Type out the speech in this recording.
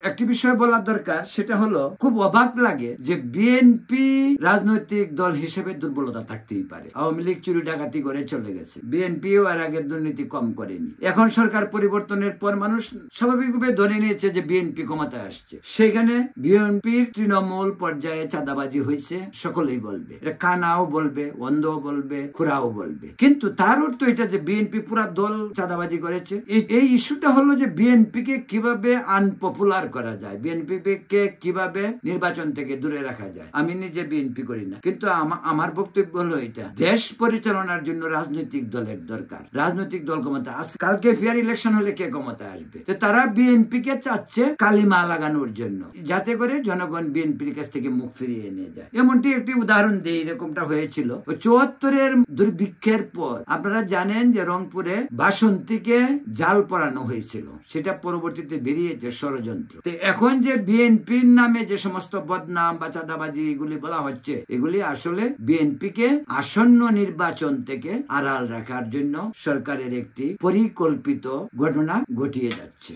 একটি বিষয় বলার দরকার, সেটা হলো খুব অবাক লাগে যে বিএনপি রাজনৈতিক দল হিসেবে দুর্বলতা থাকতেই পারে। আওয়ামী লীগ চুরি ডাকাতি করে চলে গেছে, বিএনপিও আর আগের দুর্নীতি কম করেনি। এখন সরকার পরিবর্তনের পর মানুষ স্বাভাবিকভাবে ধরে নিয়েছে যে বিএনপি ক্ষমতায় আসছে। সেখানে বিএনপির তৃণমূল পর্যায়ে চাঁদাবাজি হয়েছে সকলেই বলবে, এটা কানাও বলবে, অন্ধও বলবে, খুরাও বলবে। কিন্তু তার অর্থ এটা যে বিএনপি পুরা দল চাঁদাবাজি করেছে। এই ইস্যুটা হলো যে বিএনপি কে কিভাবে আনপপুলার করা যায়, বিএনপি কে কিভাবে নির্বাচন থেকে দূরে রাখা যায়। আমি নিজে বিএনপি করি না, কিন্তু আমার বক্তব্য হলো এটা, দেশ পরিচালনার জন্য রাজনৈতিক দলের দরকার। রাজনৈতিক দল ক্ষমতা, কালকে ফেয়ার ইলেকশন হলে কে ক্ষমতা আসবে? তারা বিএনপি কে চাচ্ছে কালিমা লাগানোর জন্য, যাতে করে জনগণ বিএনপির কাছ থেকে মুখ ফিরিয়ে নিয়ে যায়। এমনটি একটি উদাহরণ দিয়ে এরকমটা হয়েছিল ৭৪-এর দুর্ভিক্ষের পর। আপনারা জানেন যে রংপুরে বাসন্তীকে জাল পরানো হয়েছিল, সেটা পরবর্তীতে বেরিয়েছে ষড়যন্ত্র। এখন যে বিএনপির নামে যে সমস্ত বদনাম বা চাঁদাবাজি এগুলি বলা হচ্ছে, এগুলি আসলে বিএনপি কে আসন্ন নির্বাচন থেকে আড়াল রাখার জন্য সরকারের একটি পরিকল্পিত ঘটনা ঘটিয়ে যাচ্ছে।